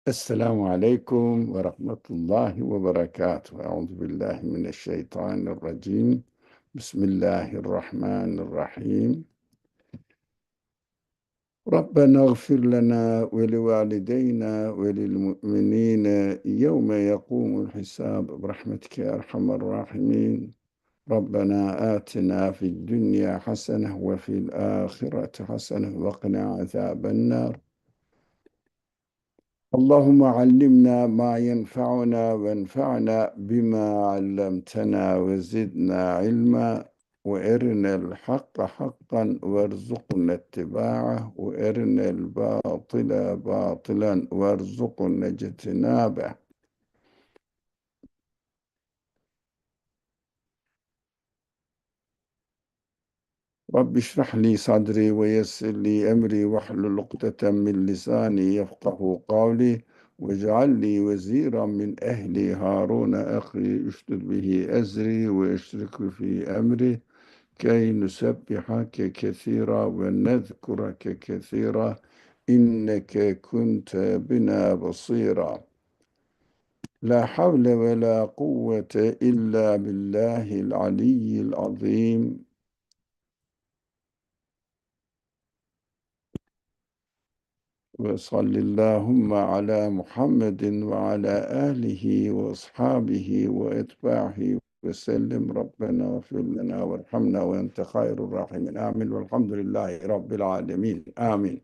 السلام عليكم ورحمة الله وبركاته. أعوذ بالله من الشيطان الرجيم. بسم الله الرحمن الرحيم. ربنا اغفر لنا ولوالدينا وللمؤمنين يوم يقوم الحساب برحمتك يا أرحم الراحمين. ربنا آتنا في الدنيا حسنة وفي الآخرة حسنة وقنا عذاب النار. اللهم علمنا ما ينفعنا وانفعنا بما علمتنا وزدنا علما وارنا الحق حقا وارزقنا اتباعه وارنا الباطل باطلا وارزقنا اجتنابه. رب اشرح لي صدري ويسر لي أمري واحلل عقدة من لساني يفقه قولي واجعل لي وزيرا من أهلي هارون أخي اشدد به أزري واشركه في أمري كي نسبحك كثيرا ونذكرك كثيرا إنك كنت بنا بصيرا. لا حول ولا قوة إلا بالله العلي العظيم. وصل اللهم على محمد وعلى آله وأصحابه وأتباعه وسلم. ربنا اغفر لنا وارحمنا وأنت خير الراحمين. آمين والحمد لله رب العالمين. آمين.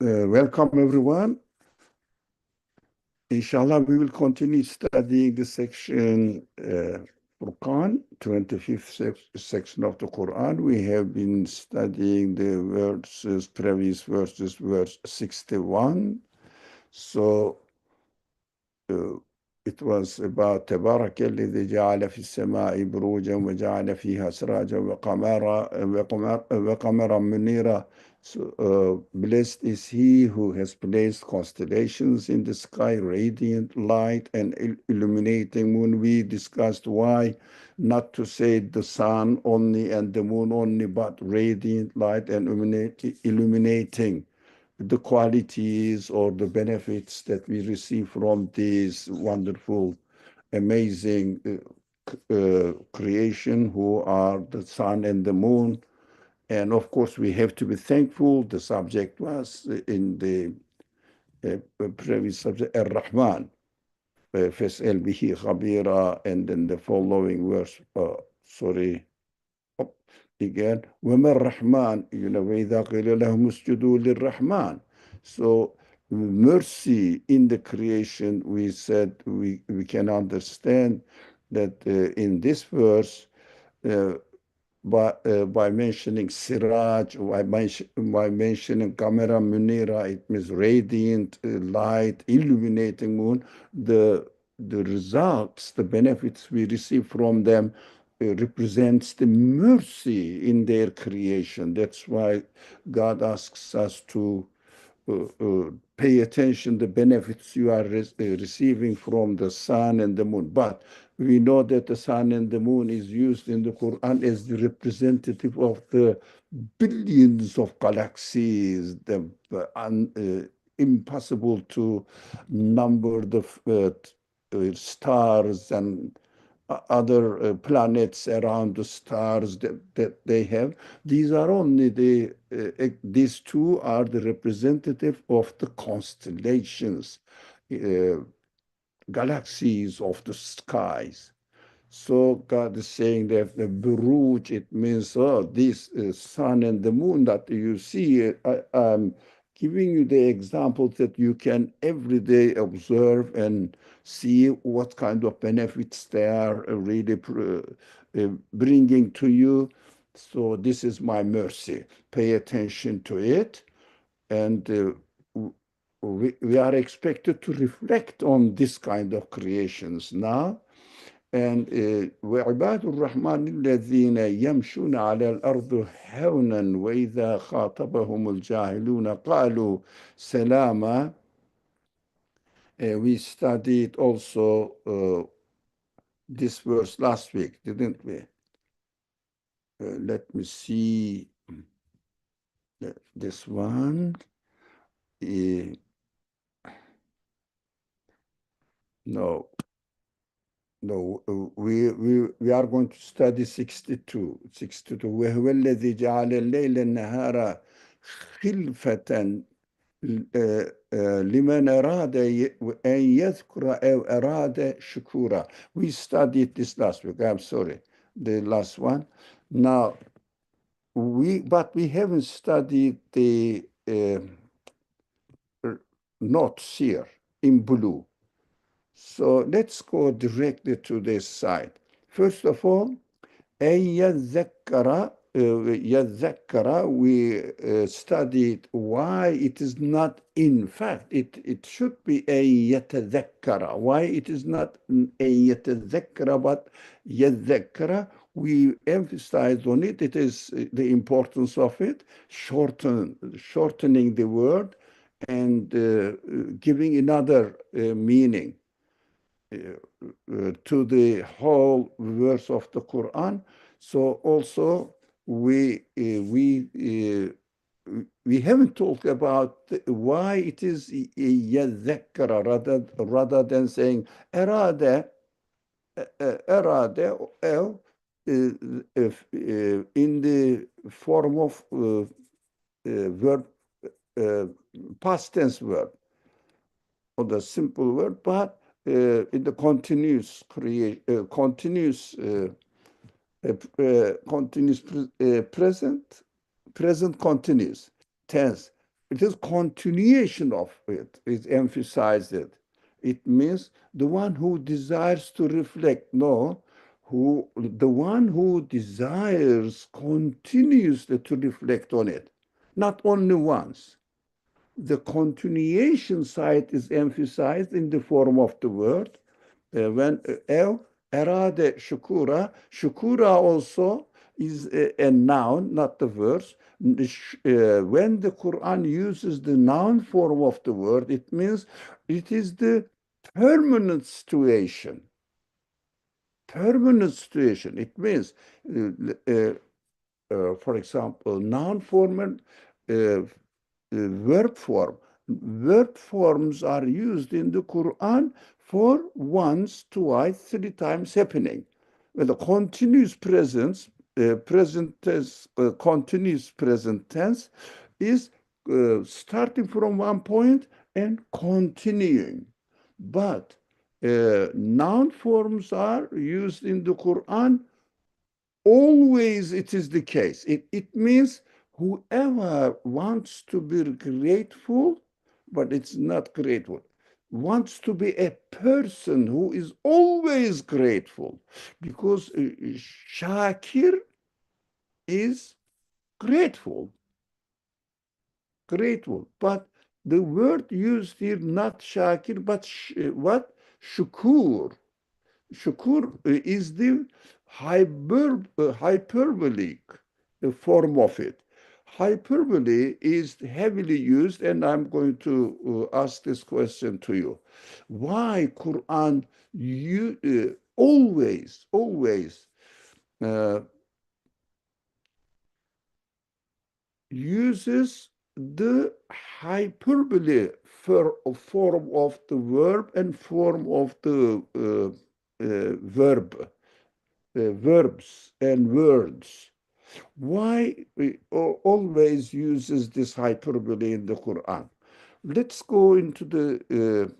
Welcome everyone. Inshallah, we will continue studying the section Furqan, 25th section of the Quran. We have been studying the verses, previous verses, verse 61. So uh, it was about تبارك الذي جعل في السماء بروجا وجعل فيها سراجا وقمرا منيرا. So, blessed is he who has placed constellations in the sky, radiant light and illuminating moon. We discussed why not to say the sun only and the moon only, but radiant light and illuminating the qualities or the benefits that we receive from this wonderful, amazing creation who are the sun and the moon. And of course, we have to be thankful. The subject was in the previous subject, Ar-Rahman, فَاسْأَلْ بِهِ خَبِيرًا, and then the following verse, again, وَمَا الرَّحْمَنُ, وَإِذَا قِيلَ لَهُمُ اسْجُدُوا لِلرَّحْمَنِ. So mercy in the creation, we said we can understand that in this verse, uh, by mentioning Siraj, by mentioning Kamera Munira, it means radiant light, illuminating moon. The results, the benefits we receive from them represents the mercy in their creation. That's why God asks us to pay attention the benefits you are receiving from the sun and the moon. But we know that the sun and the moon is used in the Quran as the representative of the billions of galaxies, the impossible to number the stars and other planets around the stars that they have. These are only these two are the representative of the constellations, uh, galaxies of the skies. So God is saying that the Buruj, it means this sun and the moon that you see. I'm giving you the examples that you can every day observe and see what kind of benefits they are really bringing to you. So this is my mercy. Pay attention to it, and we are expected to reflect on this kind of creations now. And وعباد الرحمن الذين يمشون على الأرض هونا وإذا خاطبهم الجاهلون قالوا سلاما. We studied also this verse last week, didn't we? Let me see this one. uh, no, no, we are going to study 62. 62. وهو الذي جعل الليل النهار خلفة لمن أراد أن يذكر أو أراد شكورا. We studied this last week. I'm sorry, the last one. Now, but we haven't studied the notes here in blue. So let's go directly to this side. First of all, أن يذكر يذكر, we studied why it is not, in fact, it should be أن يتذكر. Why it is not أن يتذكر but يذكر. We emphasized on it. It is the importance of it, shortening the word and giving another meaning to the whole verse of the Quran. So also we haven't talked about why it is يذكر rather than saying أراد أراد أو in the form of verb, past tense verb, or the simple word, but in the continuous present continuous tense. It is continuation of it is emphasized. It means the one who desires to reflect. No, the one who desires continuously to reflect on it, not only once. The continuation side is emphasized in the form of the word. When ev erade shukura, shukura also is a noun, not the verse. When the Quran uses the noun form of the word, it means it is the permanent situation. Permanent situation. It means, for example, noun form and verb form. Verb forms are used in the Quran for once, twice, three times happening. With a continuous presence, present tense, continuous present tense is starting from one point and continuing. But noun forms are used in the Quran. Always it is the case. It means whoever wants to be grateful, but it's not grateful, wants to be a person who is always grateful, because Shakir is grateful, grateful. But the word used here, not Shakir, but what? Shukur. Shukur is the hyperbolic form of it. Hyperbole is heavily used, and I'm going to ask this question to you. Why Quran always uh, uses the hyperbole form of the verb and form of the verbs and words? Why it always uses this hyperbole in the Quran? Let's go into the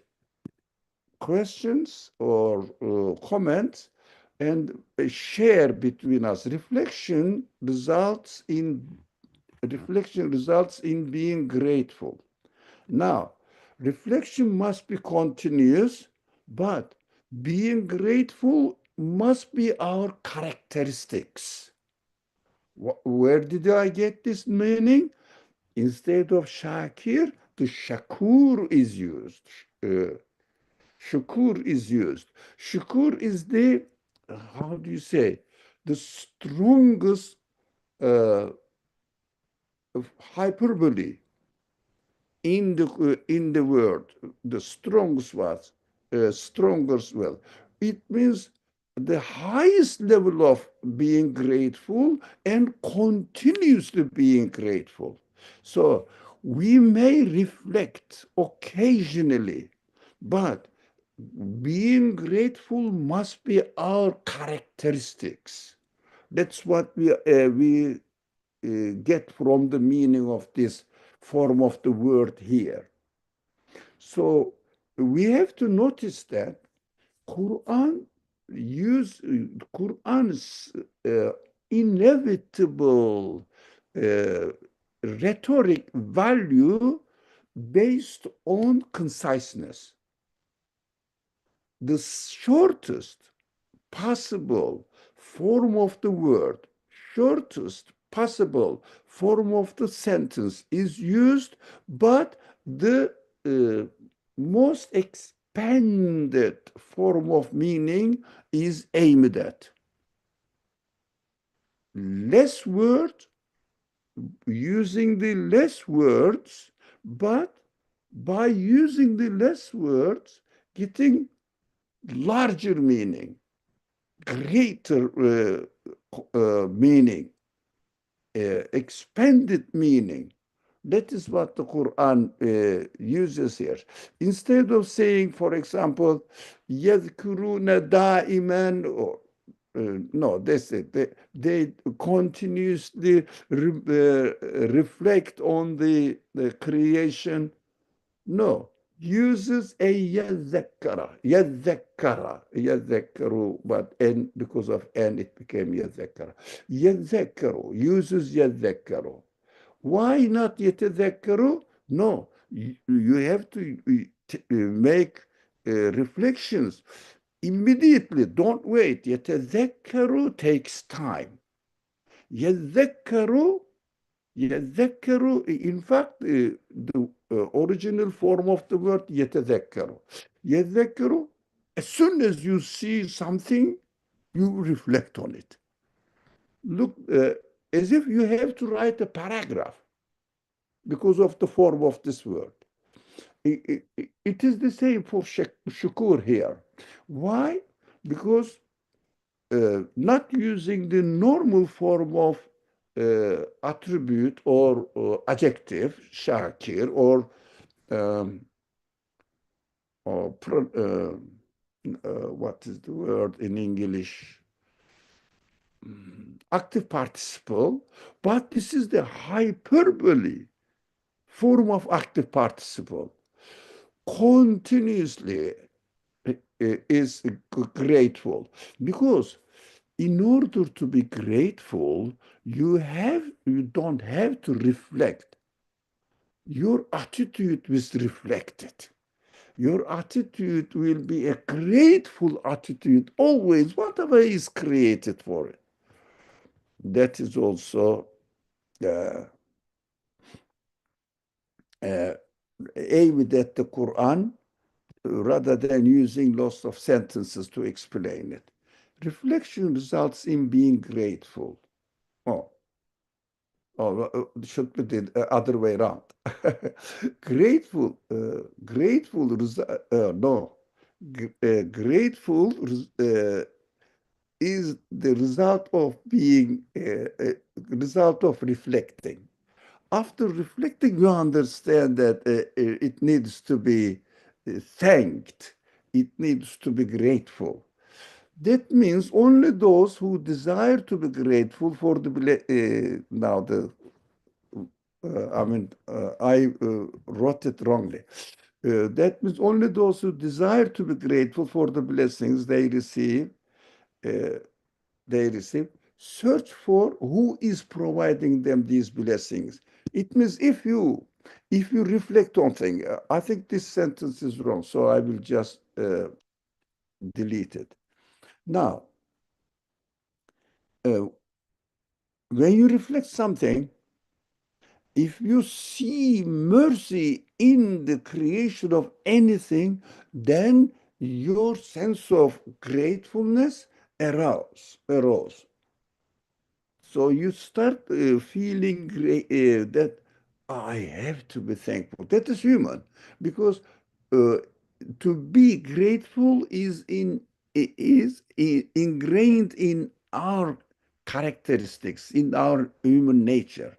questions or comments and share between us. Reflection results in being grateful. Now, reflection must be continuous, but being grateful must be our characteristics. Where did I get this meaning? Instead of Shakir, the Shakur is used. Shukur is used. Shukur is the, how do you say, the strongest uh, hyperbole in the word, the strongest was strongest well. It means the highest level of being grateful and continuously being grateful. So We may reflect occasionally, but being grateful must be our characteristics. That's what we get from the meaning of this form of the word here. So we have to notice that Quran use Quran's inevitable uh, rhetoric value based on conciseness. The shortest possible form of the word, shortest possible form of the sentence is used, but the uh, most expanded form of meaning is aimed at. Less words, using the less words, but by using the less words, getting larger meaning, greater meaning, expanded meaning. That is what the Quran uses here. Instead of saying, for example, يَذْكُرُونَ دَائِمًا, or no, that's it. They continuously reflect on the creation. No, uses a yadhakkara, but n, because of n it became yadhakkara. Yadhakkaru, uses yadhakkaru. Why not yatadhakkaru? No, you have to make reflections immediately. Don't wait. Yatadhakkaru takes time. Yadhakkaru, يتذكر, in fact, the original form of the word يتذكر. يتذكر, as soon as you see something, you reflect on it. Look, as if you have to write a paragraph because of the form of this word. It is the same for shukur here. Why? Because not using the normal form of attribute or adjective, shakir, um, or what is the word in English? Active participle, but this is the hyperbole form of active participle. Continuously is grateful, because in order to be grateful, you don't have to reflect. Your attitude is reflected. Your attitude will be a grateful attitude always, whatever is created for it. That is also uh, uh, aimed at the Quran, rather than using lots of sentences to explain it. Reflection results in being grateful. Oh, should be the other way around. Grateful, no. Grateful is the result of being, result of reflecting. After reflecting, you understand that it needs to be thanked. It needs to be grateful. That means only those who desire to be grateful for the now the I wrote it wrongly. That means only those who desire to be grateful for the blessings uh, they receive, search for who is providing them these blessings. It means if you reflect on things, I think this sentence is wrong, so I will just delete it. Now, uh, when you reflect something, if you see mercy in the creation of anything, then your sense of gratefulness arose. So you start feeling that I have to be thankful. That is human, because uh, to be grateful is ingrained in our characteristics, in our human nature.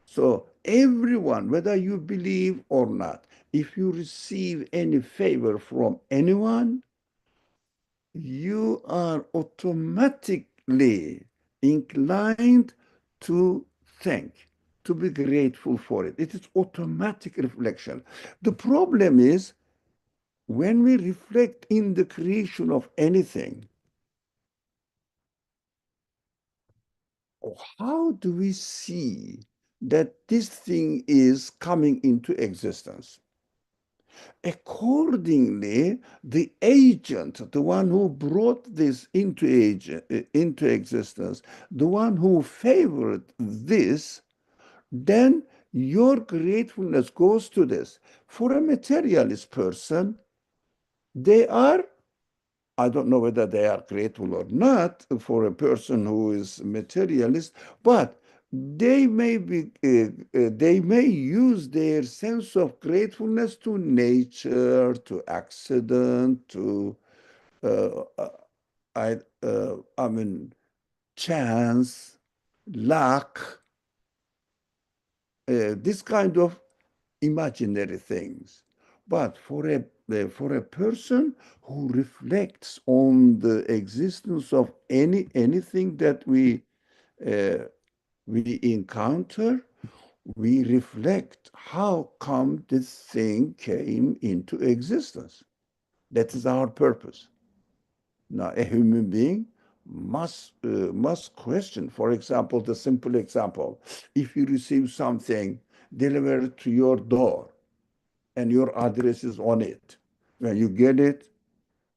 So Everyone, whether you believe or not, if you receive any favor from anyone, you are automatically inclined to thank, to be grateful for it. It is automatic reflection. The problem is when we reflect in the creation of anything, how do we see that this thing is coming into existence? Accordingly, the agent, the one who brought this into existence, the one who favored this, then your gratefulness goes to this. For a materialist person, they are, I don't know whether they are grateful or not for a person who is materialist, but they may use their sense of gratefulness to nature, to accident, to uh, uh, I mean chance, luck, this kind of imaginary things. But for a person who reflects on the existence of anything that uh, we encounter, we reflect how come this thing came into existence. That is our purpose. Now, a human being must question. For example, the simple example: if you receive something delivered to your door, and your address is on it. When you get it,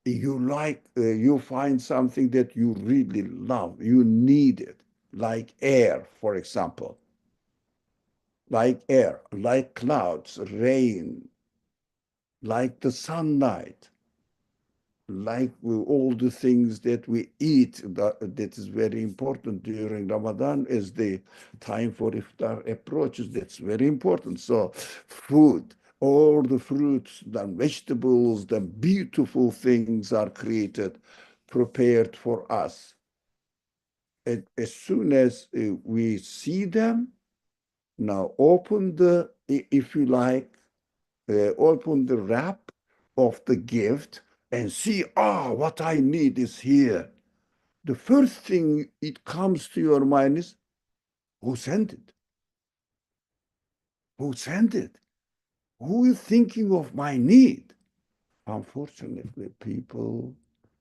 you find something that you really love, you need it, like air, for example, like air, like clouds, rain, like the sunlight, like all the things that we eat. That is very important during Ramadan as the time for iftar approaches. That's very important. So food, all the fruits, the vegetables, the beautiful things are created, prepared for us. As soon as we see them, now open if you like, open the wrap of the gift and see, what I need is here. The first thing it comes to your mind is, who sent it? Who sent it? Who is thinking of my need? Unfortunately, people,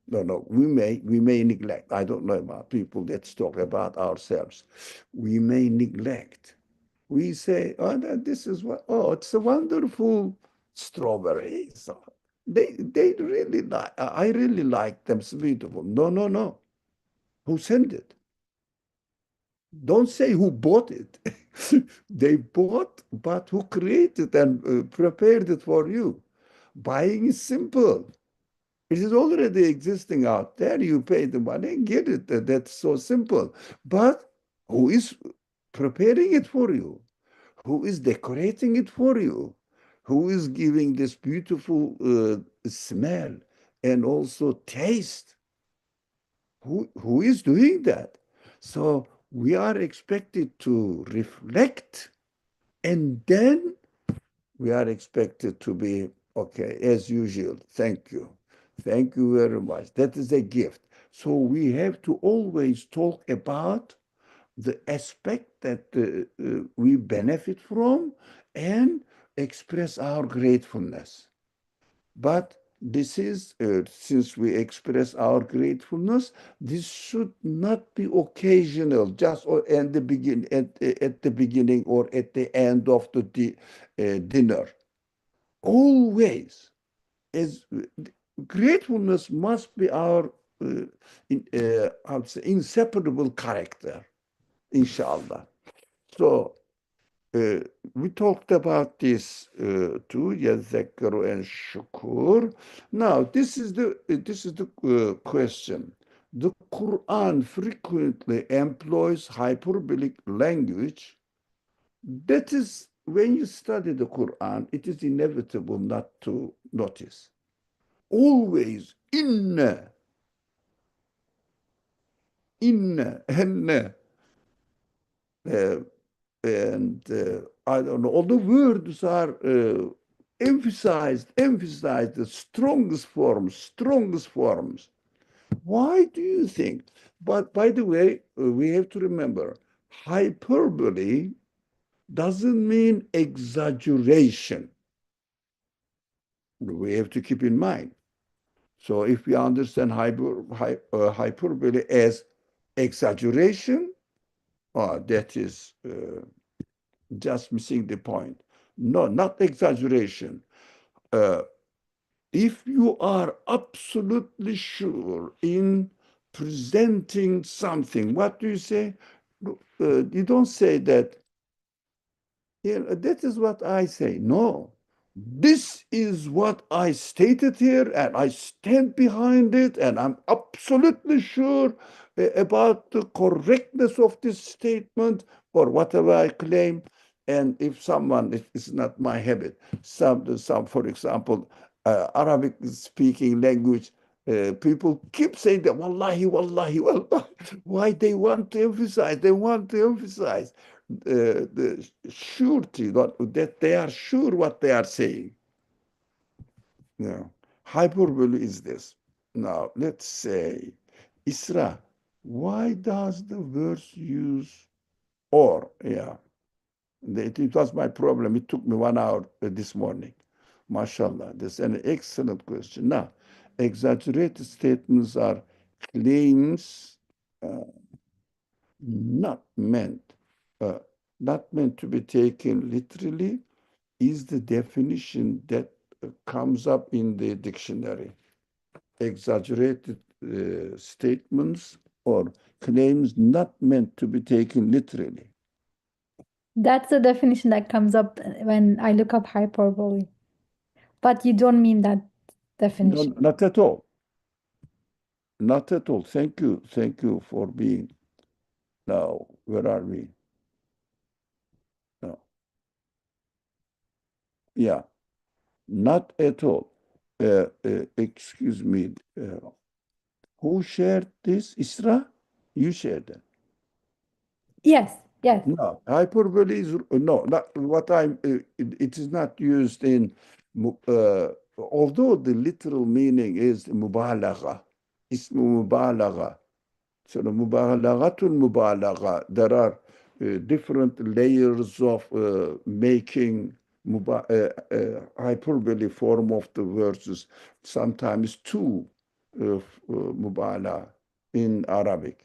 no, we may neglect. I don't know about people. Let's talk about ourselves. We may neglect. We say, this is what, it's a wonderful strawberry. So they really like, I really like them. It's beautiful. No, no, no. Who sent it? Don't say who bought it. They bought, but who created and prepared it for you? Buying is simple. It is already existing out there. You pay the money and get it. That's so simple. But who is preparing it for you? Who is decorating it for you? Who is giving this beautiful smell and also taste? Who is doing that? So we are expected to reflect, and then we are expected to be okay as usual. Thank you. Thank you very much. That is a gift. So we have to always talk about the aspect that we benefit from and express our gratefulness. But this is, since we express our gratefulness, this should not be occasional, just at the at the beginning or at the end of the dinner. Always, as gratefulness must be our I would say inseparable character, inshallah. So uh, we talked about this too, yazakkaru and shukur. Now, this is the question. The Quran frequently employs hyperbolic language. That is, when you study the Quran, it is inevitable not to notice. Always inna, henna. and I don't know, all the words are emphasized, the strongest forms, strongest forms. Why do you think? But by the way, we have to remember, hyperbole doesn't mean exaggeration. We have to keep in mind. So if we understand hyperbole as exaggeration, that is just missing the point. No, not exaggeration. Uh, if you are absolutely sure in presenting something, what do you say? You don't say that, that is what I say. No, this is what I stated here, and I stand behind it, and I'm absolutely sure about the correctness of this statement or whatever I claim. And if someone, it's not my habit, for example, Arabic speaking language, people keep saying that, wallahi, wallahi, wallahi. Why they want to emphasize? They want to emphasize the surety that they are sure what they are saying. Hyperbole is this. Now, let's say, Isra, why does the verse use or? Yeah, it was my problem. It took me 1 hour this morning. MashaAllah, that's an excellent question. Now, exaggerated statements are claims uh, not meant uh, not meant to be taken literally is the definition that comes up in the dictionary. Exaggerated statements or claims not meant to be taken literally. That's the definition that comes up when I look up hyperbole. But you don't mean that No, definition. not at all. Not at all. Thank you. Thank you for being. Now, where are we? No. Yeah, not at all. Excuse me. Who shared this? Isra? You shared it. Yes, yes. No, hyperbole is no, not what I'm. It is not used in. Although the literal meaning is mubalagha, ismu mubalagha. So the mubalaghatul mubalagha. There are different layers of making hyperbole form of the verses. Sometimes two mubala in Arabic.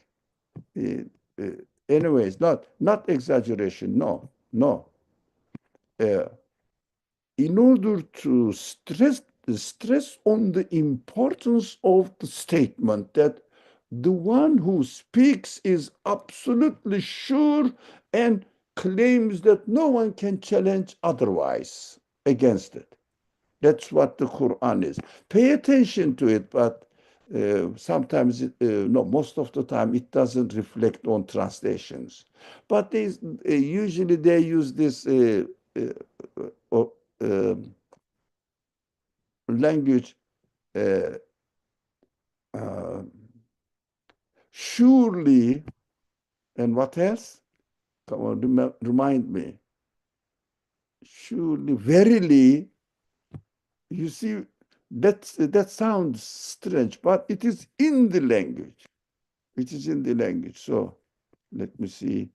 Uh, uh, Anyways, not exaggeration. No, no. Uh, in order to stress on the importance of the statement that the one who speaks is absolutely sure and claims that no one can challenge otherwise against it. That's what the Quran is. Pay attention to it, but sometimes, no, most of the time, it doesn't reflect on translations. But usually they use this uh, uh, language, uh, uh, surely, and what else? Come on, remind me. Surely, verily, you see, that sounds strange, but it is in the language. It is in the language. So let me see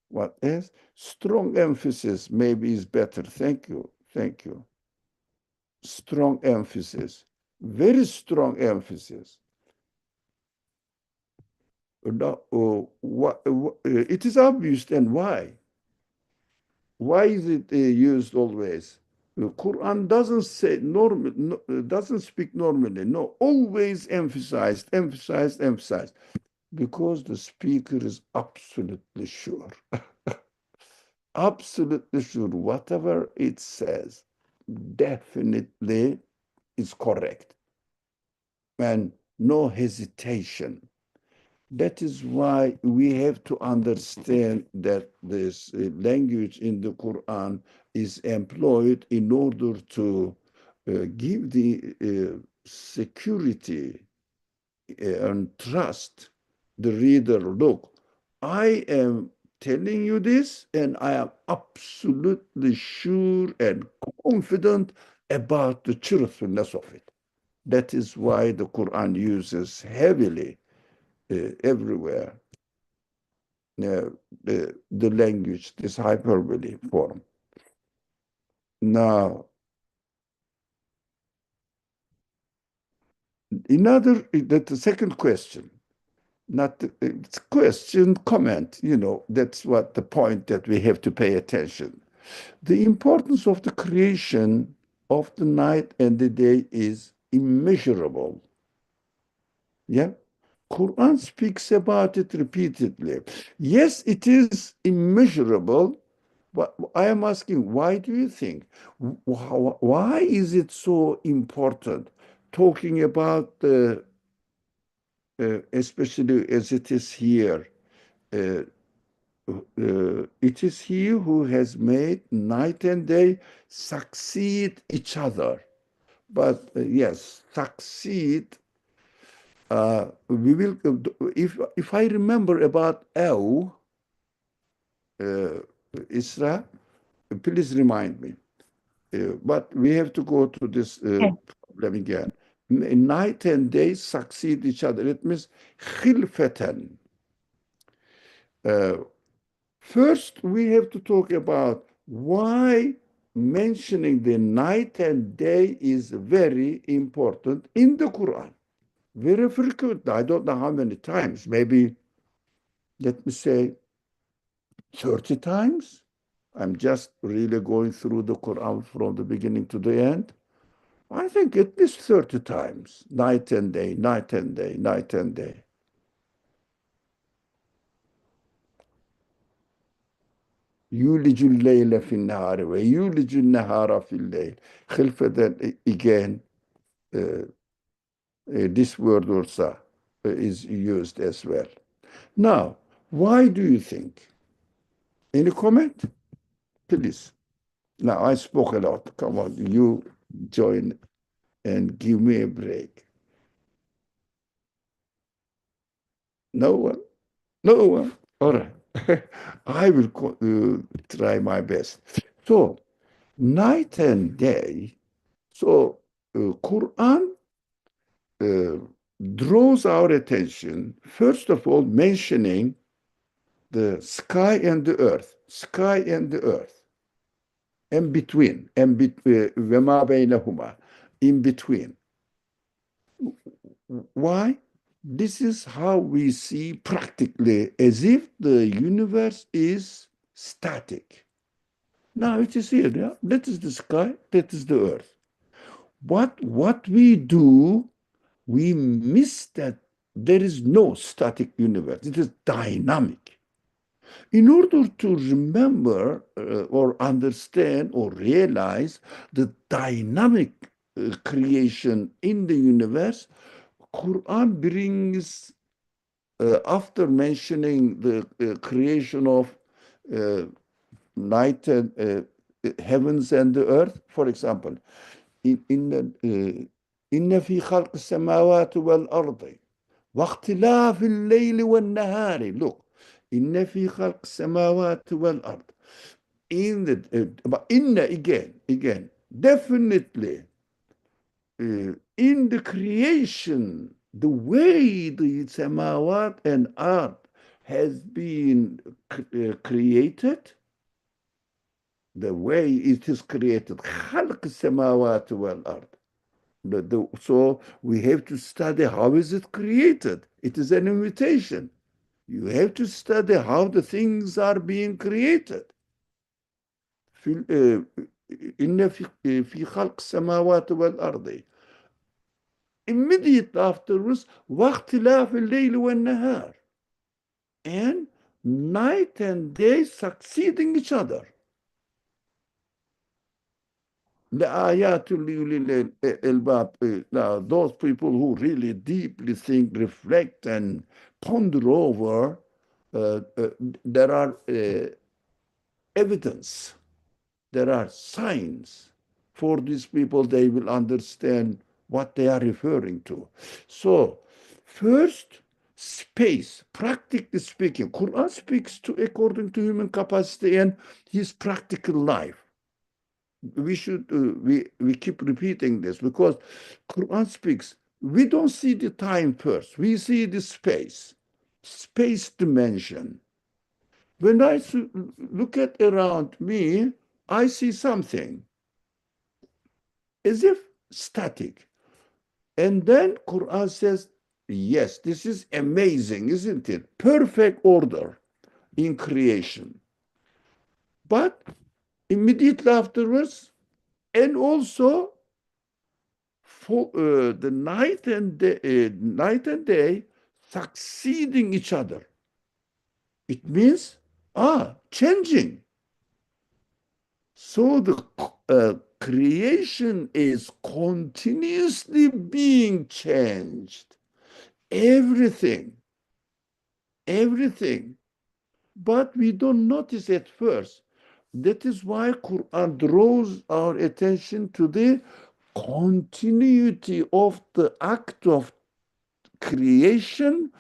what else. Strong emphasis maybe is better. Thank you. Thank you. Strong emphasis. Very strong emphasis. It is obvious then why. Why is it used always? The Quran doesn't say normal, no, doesn't speak normally. No, always emphasized, emphasized, emphasized, because the speaker is absolutely sure, absolutely sure whatever it says definitely is correct and no hesitation. That is why we have to understand that this language in the Quran is employed in order to give the security and trust the reader. Look, I am telling you this, and I am absolutely sure and confident about the truthfulness of it. That is why the Quran uses heavily everywhere uh, the language, this hyperbole form. Now, the second question, not it's question, comment, that's what the point that we have to pay attention. The importance of the creation of the night and the day is immeasurable. Yeah. Quran speaks about it repeatedly. Yes, it is immeasurable, but I am asking, why do you think? Why is it so important talking about the, especially as it is here, uh, it is he who has made night and day succeed each other. But yes, succeed. We will. If I remember about El, uh, Isra, please remind me. But we have to go to this Okay. problem again. Night and day succeed each other. It means khilfatan. Uh, First, we have to talk about why mentioning the night and day is very important in the Quran. Very frequent. I don't know how many times. Maybe, let me say, 30 times. I'm just really going through the Quran from the beginning to the end. I think at least 30 times. Night and day, night and day, night and day. يولج الليل في النهار ويولج النهار في الليل. خلفة again, this word also is used as well. Now, why do you think? Any comment? Please. Now, I spoke a lot. Come on, you join and give me a break. No one? No one? All right. I will try my best. So, night and day. So, Quran uh, draws our attention, first of all, mentioning the sky and the earth, and between, وَمَا بَيْنَهُمَا, in between. Why? This is how we see practically as if the universe is static. Now it is here, yeah? That is the sky, that is the earth. What we do, we miss that there is no static universe. It is dynamic. In order to remember or understand or realize the dynamic creation in the universe, Quran brings, after mentioning the creation of uh, night and heavens and the earth, for example, إن في خلق السماوات والأرض واختلاف الليل والنهار. Look, إن في خلق السماوات والأرض. But inna again, definitely in the creation, the way the samawat and earth has been created, the way it is created, خلق السماوات والأرض. So we have to study how is it created. It is an invitation. You have to study how the things are being created. إن في خلق السماوات والأرض. Immediately afterwards, واختلاف الليل والنهار. And night and day succeeding each other. لآيات لأولي الألباب. Now, those people who really deeply think, reflect, and ponder over, there are evidence, there are signs for these people. They will understand what they are referring to. So, first, space, practically speaking. Quran speaks to according to human capacity and his practical life. We should we keep repeating this because Quran speaks. We don't see the time first. We see the space dimension. When I look at around me, I see something as if static. And then Quran says, yes, this is amazing, isn't it? Perfect order in creation. But immediately afterwards, and also for the night and day succeeding each other. It means changing. So the creation is continuously being changed. Everything, everything. But we don't notice at first. That is why Quran draws our attention to the continuity of the act of creation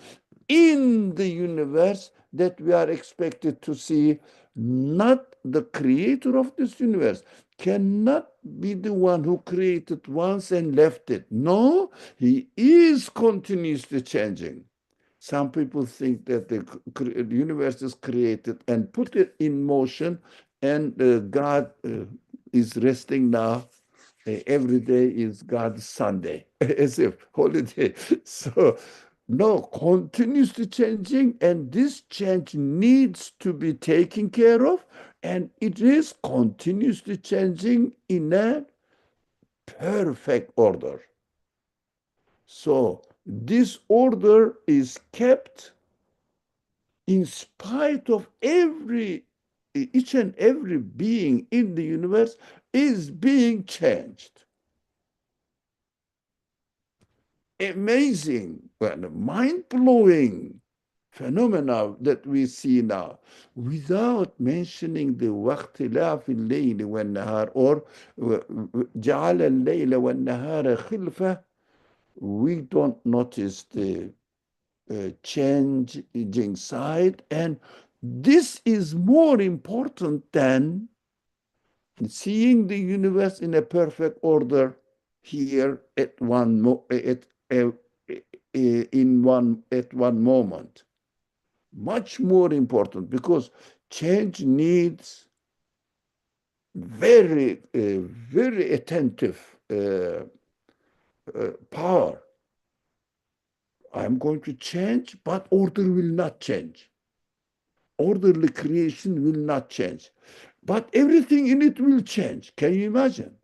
in the universe that we are expected to see. Not the creator of this universe cannot be the one who created once and left it. No, he is continuously changing. Some people think that the universe is created and put it in motion, and God is resting now. Every day is God's Sunday, as if holiday. So, no, continuously changing, and this change needs to be taken care of, and it is continuously changing in a perfect order. So, this order is kept in spite of each and every being in the universe is being changed. Amazing, mind-blowing phenomena that we see now, without mentioning the واختلاف الليل والنهار or جعل الليل والنهار خلفة. We don't notice the changing side, and this is more important than seeing the universe in a perfect order here at one moment. Much more important, because change needs very attentive power. I'm going to change, but order will not change. Orderly creation will not change. But everything in it will change. Can you imagine?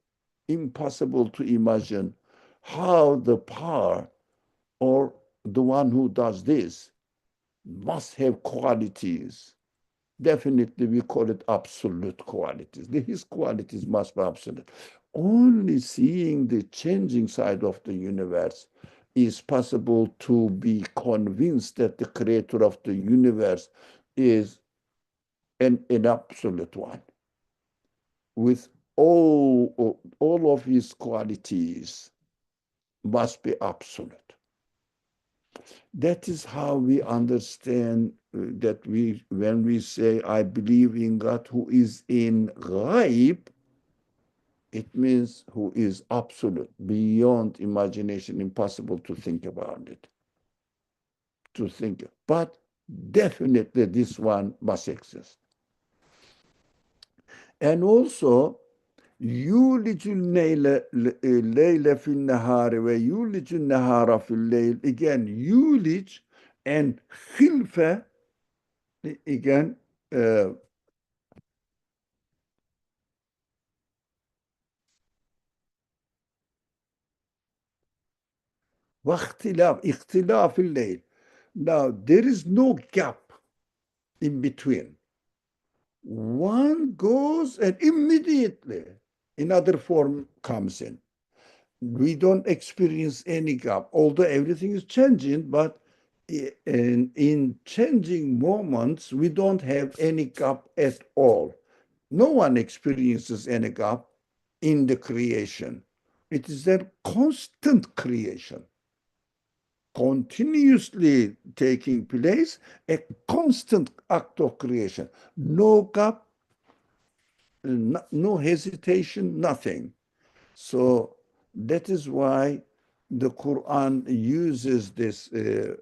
Impossible to imagine how the power or the one who does this must have qualities. Definitely, we call it absolute qualities. His qualities must be absolute. Only seeing the changing side of the universe is possible to be convinced that the creator of the universe is an absolute one with all of his qualities must be absolute. That is how we understand that when we say, I believe in God who is in ghaib, it means who is absolute, beyond imagination, impossible to think about it, to think. But definitely this one must exist. And also, yulicul leyle fil nehari ve yulicul nehara fil leyl. Again, yulic and hilfe, again, ihtilaf fil leyl. Now, there is no gap in between. One goes and immediately another form comes in. We don't experience any gap, although everything is changing, but in changing moments, we don't have any gap at all. No one experiences any gap in the creation. It is a constant creation. continuously taking place, a constant act of creation. No gap, no hesitation, nothing. So that is why the Quran uses this uh,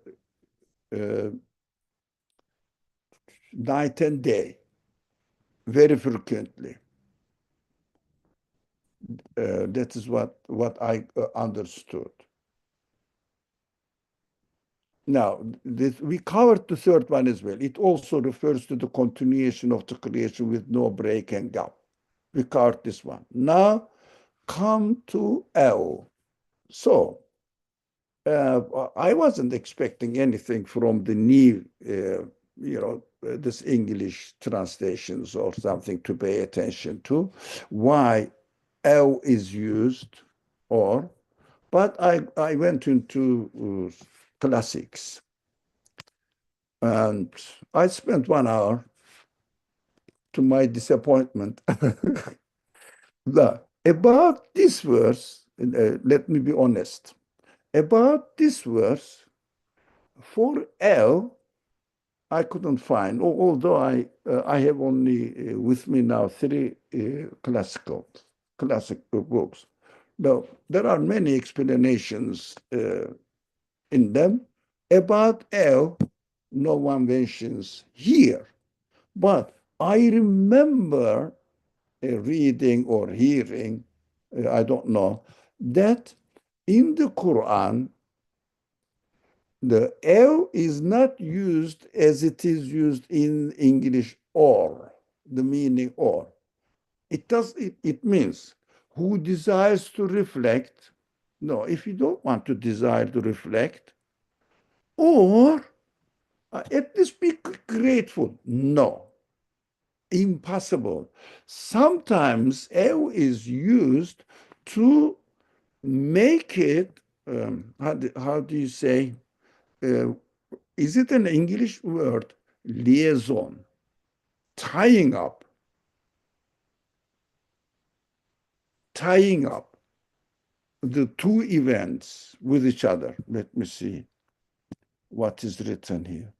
night and day very frequently. That is what I understood. Now, we covered the third one as well. It also refers to the continuation of the creation with no break and gap. We covered this one. Now, come to L. So, I wasn't expecting anything from the new, this English translations or something to pay attention to. Why L is used, or, but I went into classics. And I spent 1 hour, to my disappointment. About this verse, let me be honest. About this verse, for L, I couldn't find, although I have only with me now three classic books. Now, there are many explanations in them. About L, no one mentions here. But I remember reading or hearing, I don't know, that in the Quran, the L is not used as it is used in English or, the meaning or. It means who desires to reflect. No, if you don't want to desire to reflect, or at least be grateful. No, impossible. Sometimes L is used to make it, how do you say, uh, is it an English word? Liaison, tying up, tying up the two events with each other. Let me see what is written here.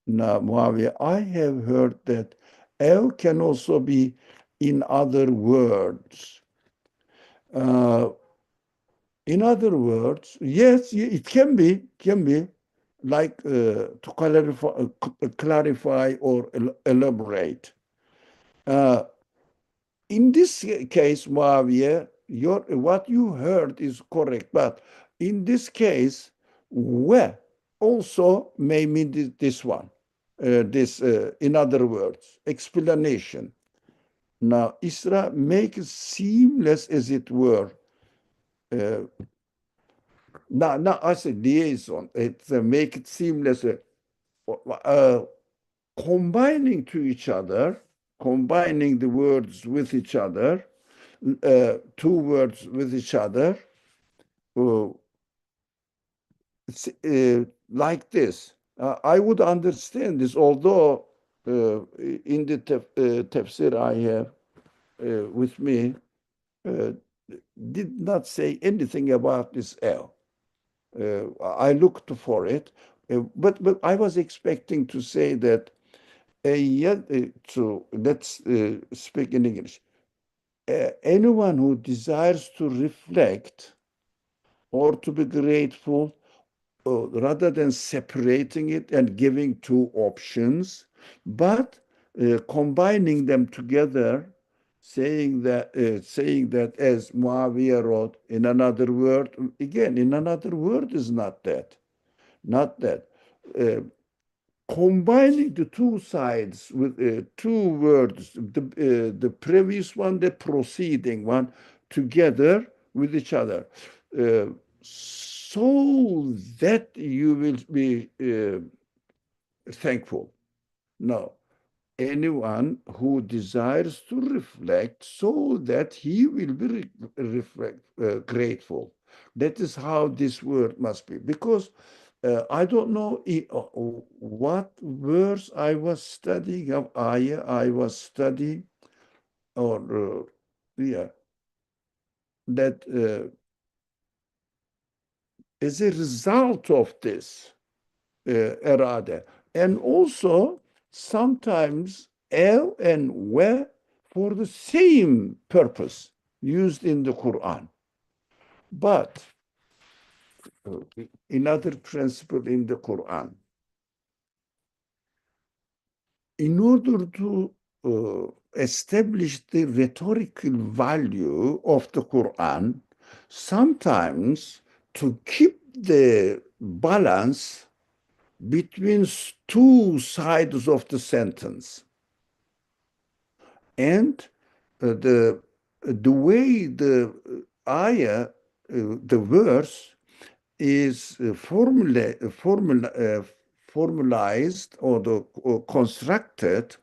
Now, Muawiyah, I have heard that L can also be in other words. Uh, in other words, yes, it can be like to clarify or elaborate. Uh, in this case, Muawiyah, what you heard is correct, but in this case, we also may mean this one, in other words, explanation. Now, Isra make it seamless as it were. Uh, Not as a liaison. It's make it seamless. Uh, Combining to each other, combining the words with each other, two words with each other, uh, like this. I would understand this, although in the tafsir I have with me, uh, did not say anything about this L. I looked for it, but I was expecting to say that, so let's speak in English. Anyone who desires to reflect or to be grateful, rather than separating it and giving two options, but combining them together, saying that as Muawiyah wrote, in another word, again, in another word is not that. Uh, Combining the two sides with two words, the previous one, the preceding one, together with each other, uh, so that you will be thankful. No, anyone who desires to reflect so that he will be grateful. That is how this word must be. Because I don't know what verse I was studying, of ayah I was studying, or yeah, that as a result of this irade. And also sometimes el and we for the same purpose used in the Quran. But another principle in the Quran, in order to establish the rhetorical value of the Quran, sometimes to keep the balance between two sides of the sentence and the way the ayah, the verse is formalized or constructed,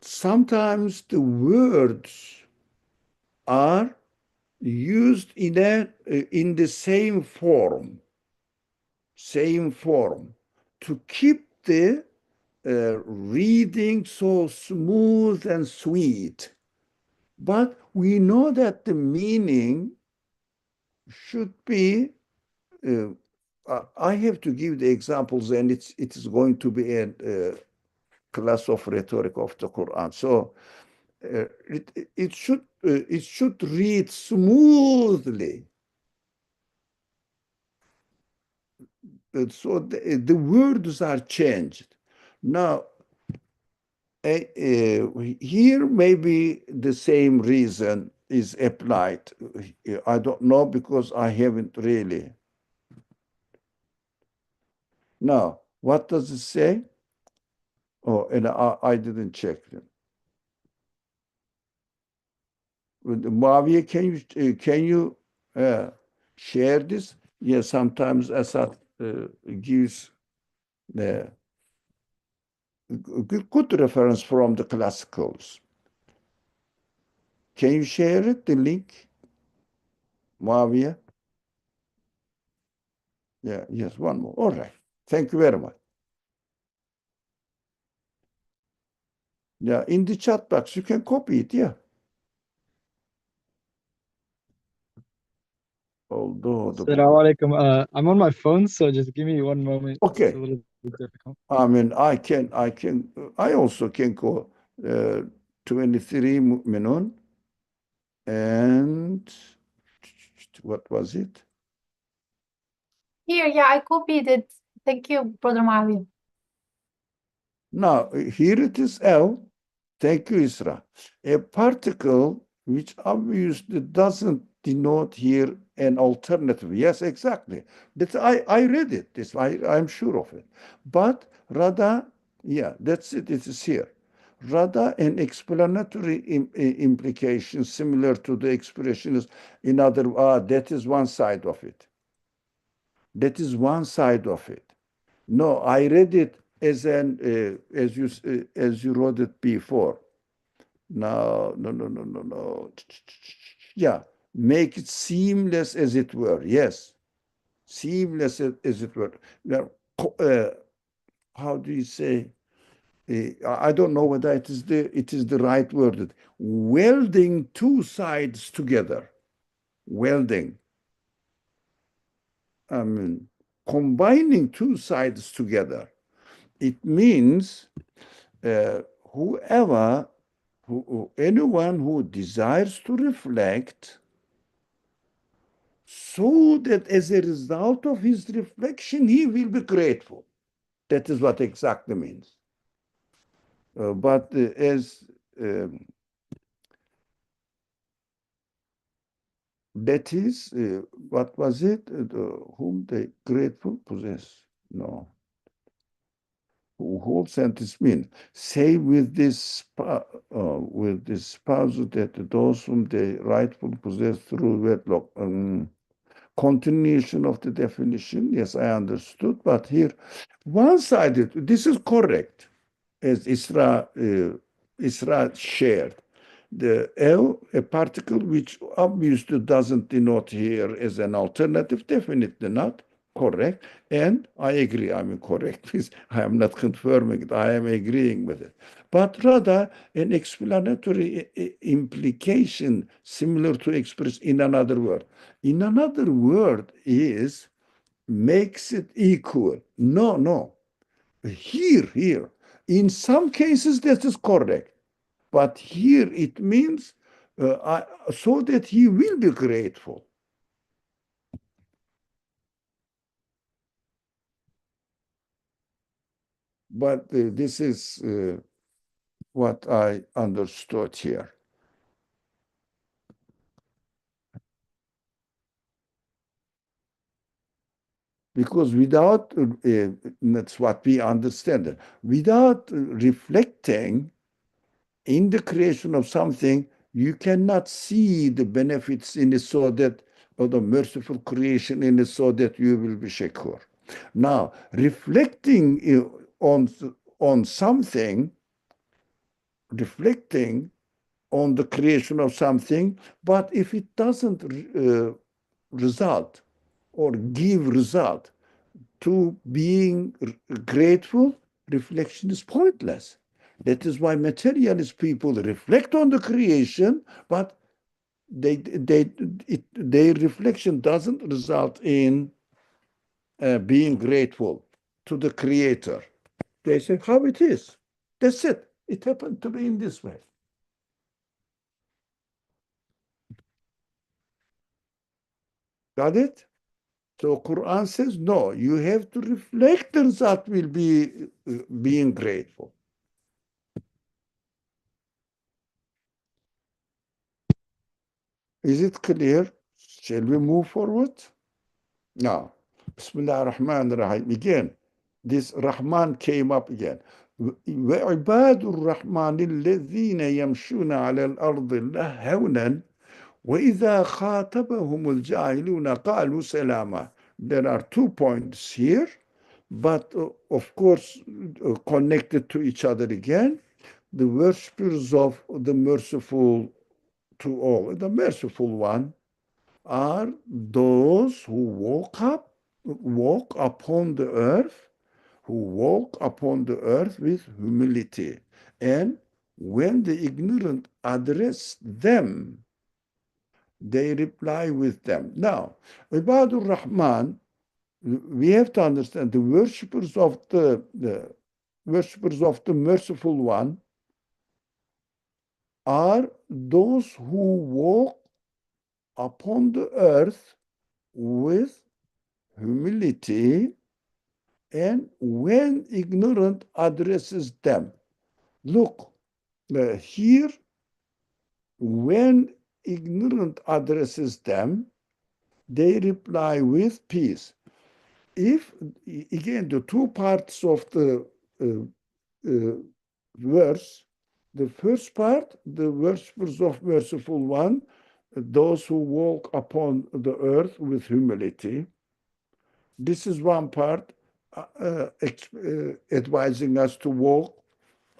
sometimes the words are used in the same form to keep the reading so smooth and sweet. But we know that the meaning should be. Uh, I have to give the examples, and it is going to be a class of rhetoric of the Quran. So it should read smoothly. So the words are changed. Now, here maybe the same reason is applied. I don't know because I haven't really. Now, what does it say? Oh, and I didn't check them. Muaviye, can you share this? Yeah, sometimes Assad gives the good reference from the classicals. Can you share it, the link, Muaviye? Yeah, yes, one more. All right. Thank you very much. Yeah, in the chat box, you can copy it. Yeah. Although Assalamu alaikum. I'm on my phone, so just give me one moment. It's a okay. little bit difficult. I mean, I also can go 23 minun and what was it? Here, yeah, I copied it. Thank you, Brother Mavi. Now, here it is L. Thank you, Isra. A particle which obviously doesn't denote here an alternative. Yes, exactly. But I read it. I'm sure of it. But rather, yeah, that's it. It is here. Rather, an explanatory implication similar to the expressions in other, that is one side of it. That is one side of it. No, I read it as you wrote it before. No, no, no, no, no, no. Yeah, make it seamless as it were. Yes, seamless as it were. Now, how do you say? I don't know whether it is the right word. Welding two sides together. Welding. I mean, combining two sides together. It means anyone who desires to reflect, so that as a result of his reflection, he will be grateful. That is what exactly means. But as that is, what was it? Whom the grateful possess? No. Whole sentence mean? Say with this spouse that those whom they rightful possess through wedlock. Continuation of the definition. Yes, I understood, but here one-sided. This is correct, as Isra shared. The L, a particle which obviously doesn't denote here as an alternative, definitely not correct. And I agree, I'm correct. I am not confirming it, I am agreeing with it. but rather an explanatory implication similar to express in another word. In another word is makes it equal. No, no. Here. In some cases, that is correct. But here it means so that he will be grateful. But this is what I understood here. Because without, that's what we understand, without reflecting in the creation of something, you cannot see the benefits in it so that, or the merciful creation in it so that you will be shakur. Now, reflecting on something, reflecting on the creation of something, but if it doesn't result or give result to being grateful, reflection is pointless. That is why materialist people reflect on the creation, but their reflection doesn't result in being grateful to the creator. They say, how it is. That's it. It happened to be in this way. Got it? So Quran says, no, you have to reflect the result will be being grateful. Is it clear? Shall we move forward? Now, Bismillah ar-Rahman ar-Rahim. Again, this Rahman came up again. وعباد الرحمن الذين يمشون على الأرض هونا وإذا خاطبهم الجاهلون قالوا سلاما. There are 2 points here, but of course connected to each other again. The worshippers of the merciful to all, the merciful one, are those who walk upon the earth, with humility. And when the ignorant address them, they reply with them. Now, Ibadur Rahman, we have to understand the worshippers of the merciful one are those who walk upon the earth with humility, and when ignorant addresses them. Look, here, when ignorant addresses them, they reply with peace. If, again, the 2 parts of the verse, the first part, the worshippers of merciful one, those who walk upon the earth with humility. This is one part advising us to walk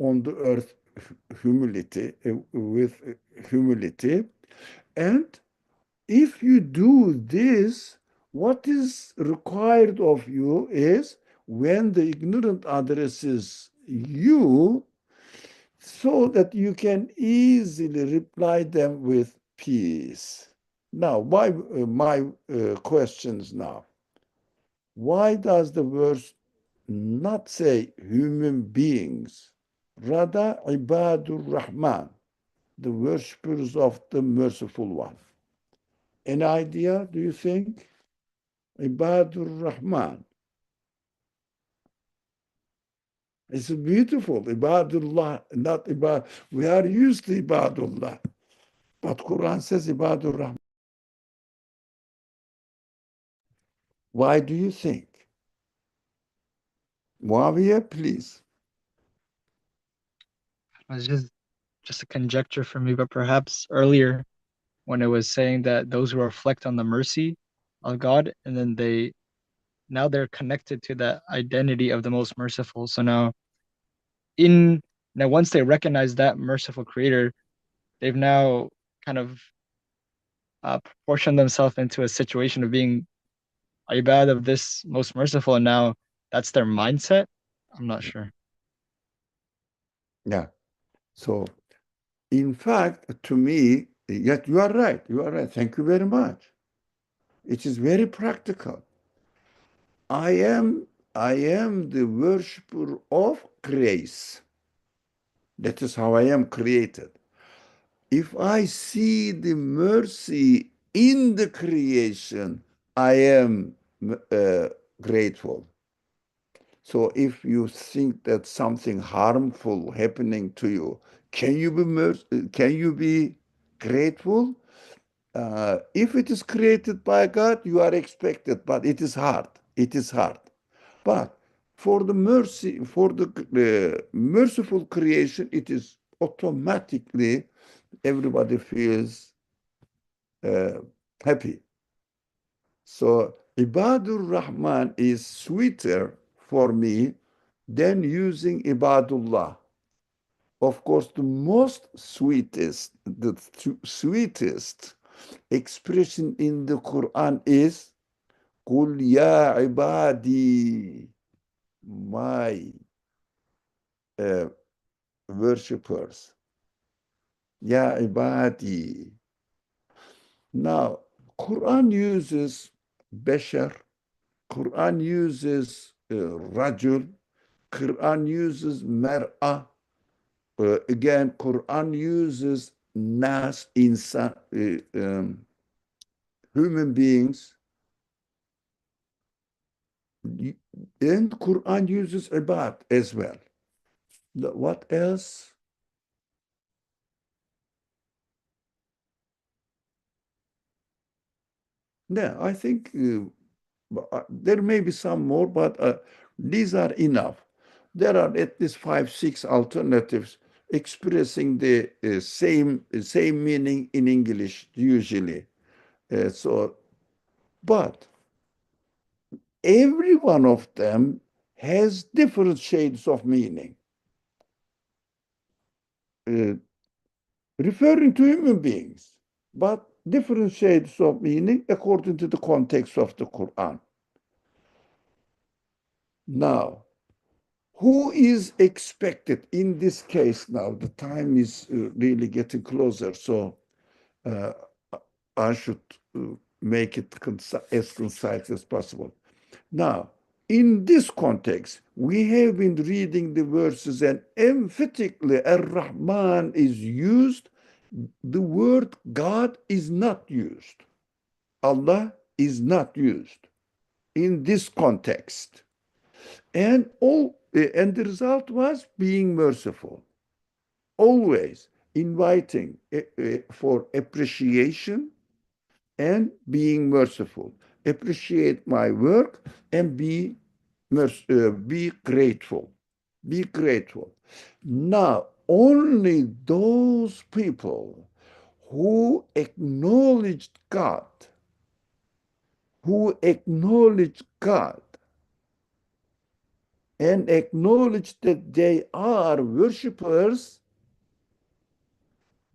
on the earth with humility. And if you do this, what is required of you is when the ignorant addresses you, so that you can easily reply them with peace. Now, my questions now. Why does the verse not say human beings, rather Ibadur Rahman, the worshippers of the merciful one? An idea, do you think? Ibadur Rahman. It's beautiful. Ibadullah, not Ibad. We are used to Ibadullah. But Quran says Ibadur Rahman. Why do you think? Muawiyah, please. It's just a conjecture for me, but perhaps earlier when it was saying that those who reflect on the mercy of God, and then now they're connected to that identity of the most merciful. So now once they recognize that merciful creator, they've now kind of proportioned themselves into a situation of being ibad of this most merciful, and now that's their mindset. I'm not sure. Yeah. So, in fact, to me, yet you are right. You are right. Thank you very much. It is very practical. I am the worshipper of grace. That is how I am created. If I see the mercy in the creation, I am grateful. So if you think that something harmful happening to you, can you be grateful? If it is created by God, you are expected, but it is hard. It is hard. But for the merciful creation, it is automatically everybody feels happy. So Ibadur Rahman is sweeter for me than using Ibadullah. Of course, the sweetest expression in the Quran is Qul ya ibadi, my uh, worshippers. Ya ibadi. Now, Quran uses Bashar, Quran uses Rajul, Quran uses Mar'a. Again, Quran uses Nas, insan, human beings. And Quran uses Ibad as well. What else? Yeah, I think there may be some more, but these are enough. There are at least 5, 6 alternatives expressing the same meaning in English usually. But every one of them has different shades of meaning, uh, referring to human beings, but different shades of meaning according to the context of the Quran. Now, who is expected in this case now? The time is really getting closer, so uh, I should make it as concise as possible. Now, in this context, we have been reading the verses and emphatically Ar-Rahman is used. The word God is not used. Allah is not used in this context. And the result was being merciful, always inviting for appreciation and being merciful. Appreciate my work and be grateful. Be grateful. Now, only those people who acknowledged God, and acknowledge that they are worshippers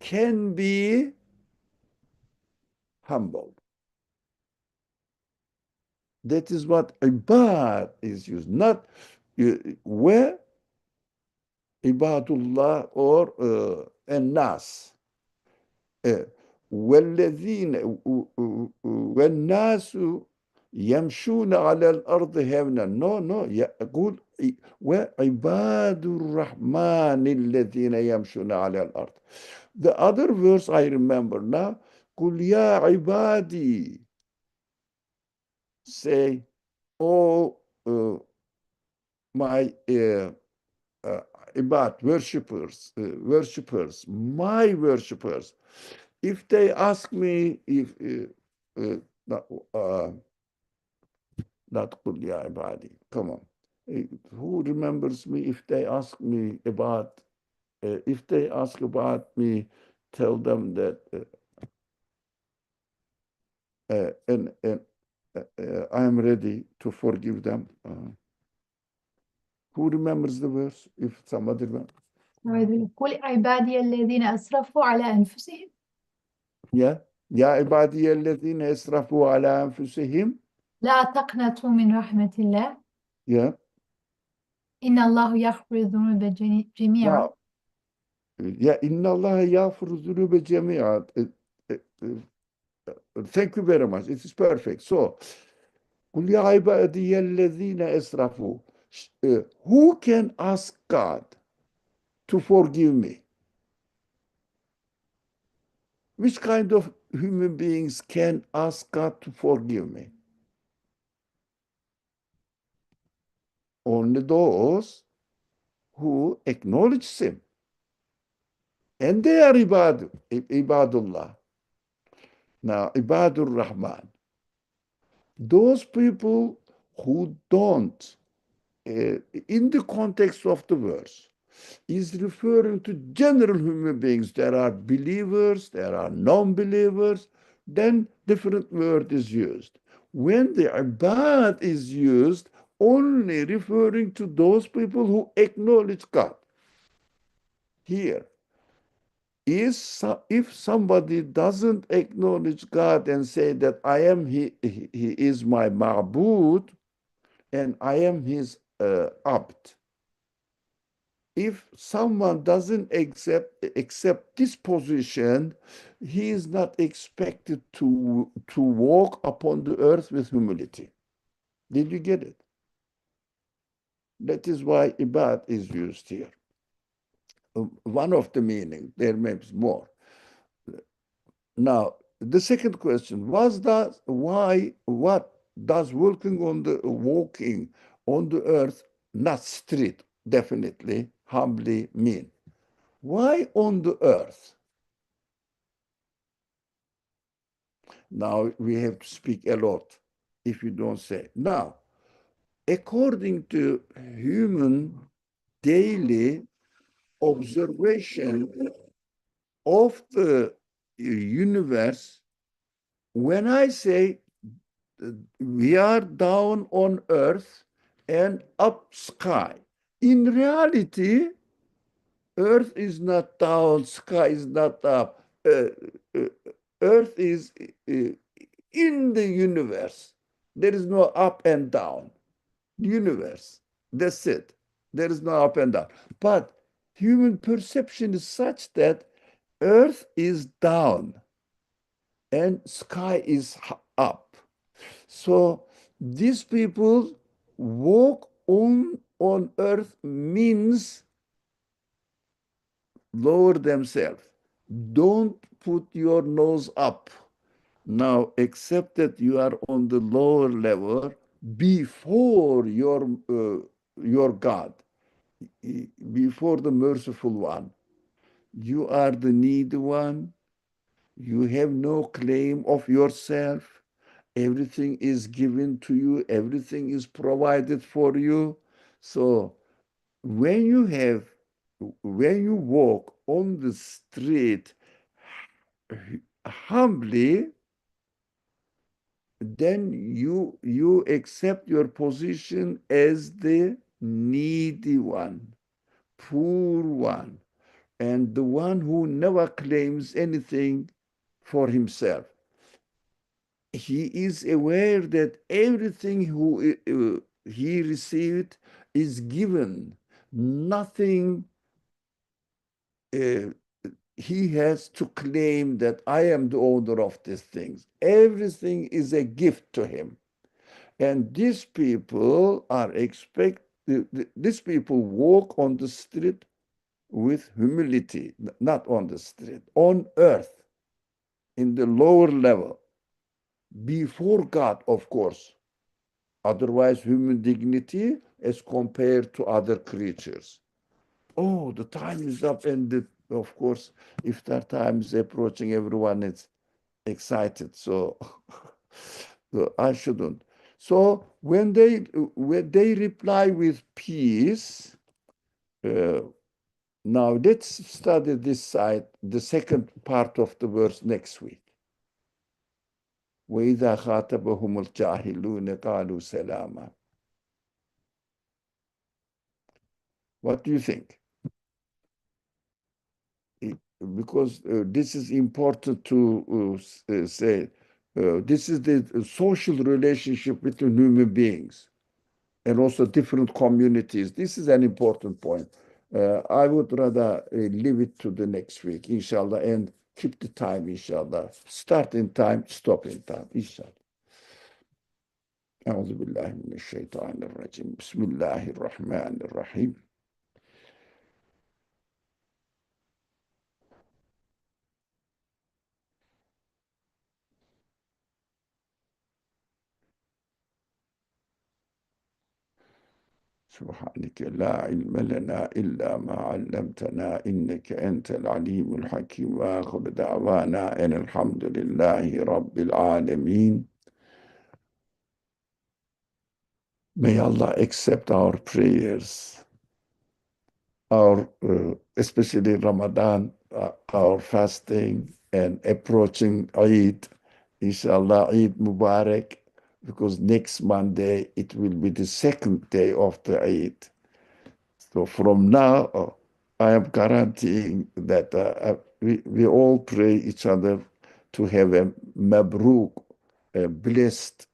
can be humble. That is what ibad is used, not where ibadullah or nas. والذين والناس يمشون على الأرض هونا. No, يقول وعباد الرحمن الذين يمشون على الأرض. The other verse I remember now, قل يا عبادي, say, oh my ibad, worshippers, my worshippers. If they ask me, if not قل يا عبادي, come on. Who remembers me if they ask me about, if they ask about me, tell them that, and I am ready to forgive them. Who remembers the verse? If somebody remembers. قل عبادي الذين أسرفوا على أنفسهم. Yeah. يا عبادي الذين أسرفوا على أنفسهم. لا تقنطوا من رحمة الله. Yeah. إن الله يغفر الذنوب جميعا. Now, Ya innallaha yağfiru zunube cemi'a. Thank you very much. It is perfect. So, kul ya ibadiyellezine esrafu. Who can ask God to forgive me? Which kind of human beings can ask God to forgive me? Only those who acknowledge Him. And they are ibadullah. Now, ibadur Rahman. Those people who don't, in the context of the verse, is referring to general human beings. There are believers, there are non-believers, then different word is used. When the ibad is used, only referring to those people who acknowledge God. Here, if somebody doesn't acknowledge God and say that he is my ma'bud and I am his abd, if someone doesn't accept this position, he is not expected to walk upon the earth with humility. Did you get it? That is why ibad is used here. One of the meaning, there may be more. Now, the second question was that what does walking on the earth, not street, definitely, humbly mean? Why on the earth? Now we have to speak a lot if you don't say. Now, according to human daily observation of the universe, when I say we are down on earth and up sky, in reality, earth is not down, sky is not up. Earth is in the universe. There is no up and down. Universe. That's it. There is no up and down. But human perception is such that earth is down and sky is up. So these people walk on earth means lower themselves. Don't put your nose up. Now, accept that you are on the lower level before your God, before the merciful one. You are the needy one. You have no claim of yourself. Everything is given to you. Everything is provided for you. So when you walk on the street humbly, then you accept your position as the needy one, poor one, and the one who never claims anything for himself. He is aware that everything he received is given. Nothing he has to claim that I am the owner of these things. Everything is a gift to him. And these people these people walk on the street with humility, not on the street, on earth, in the lower level, before God, of course. Otherwise, human dignity as compared to other creatures. Oh, the time is up, and of course, iftar time is approaching, everyone is excited. So, so I shouldn't. So when they reply with peace, now let's study this side, the second part of the verse next week. وَإِذَا خَاطَبَهُمُ الْجَاهِلُونَ قَالُوا سَلَامًا. What do you think? Because this is important to say. This is the social relationship between human beings and also different communities. This is an important point. I would rather leave it to the next week, inshallah, and keep the time, inshallah. Start in time, stop in time, inshallah. أعوذ بالله من الشيطان الرجيم بسم الله الرحمن الرحيم سبحانك لا علم لنا إلا ما علمتنا إنك أنت العليم الحكيم وآخر دعوانا أن الحمد لله رب العالمين. May Allah accept our prayers, our especially Ramadan, our fasting and approaching Eid. Inshallah, Eid Mubarak, because next Monday it will be the second day of the Eid. So from now, I am guaranteeing that we all pray each other to have a mabruk, a blessed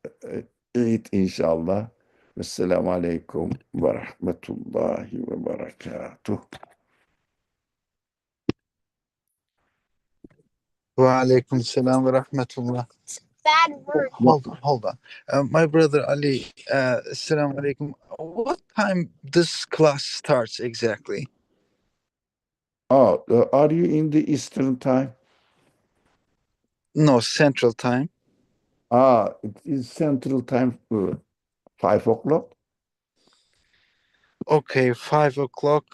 Eid, inshallah. Assalamu alaikum wa rahmatullahi wa barakatuh. Wa alaikum salam wa rahmatullah. Bad word. Hold on. My brother Ali, assalamu alaikum. What time this class starts exactly? Oh, are you in the Eastern time? No, Central Time. It is Central time, 5 o'clock. Okay, 5 o'clock.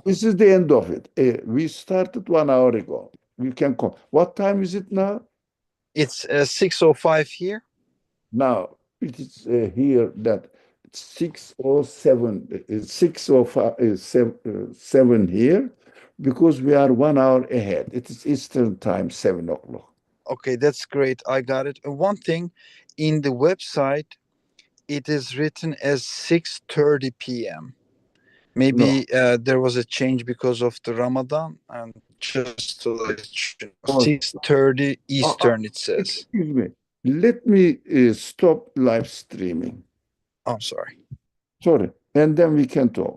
This is the end of it. We started 1 hour ago. You can call. What time is it now? It's 6:05 here. Now it is here that 6:07, 6:05, 7 here, because we are 1 hour ahead. It is Eastern time, 7 o'clock. Okay, that's great. I got it. One thing, in the website, it is written as 6:30 p.m. Maybe there was a change because of the Ramadan, and just to let you know, 6:30 Eastern, it says. Excuse me. Let me stop live streaming. I'm sorry. Sorry. And then we can talk.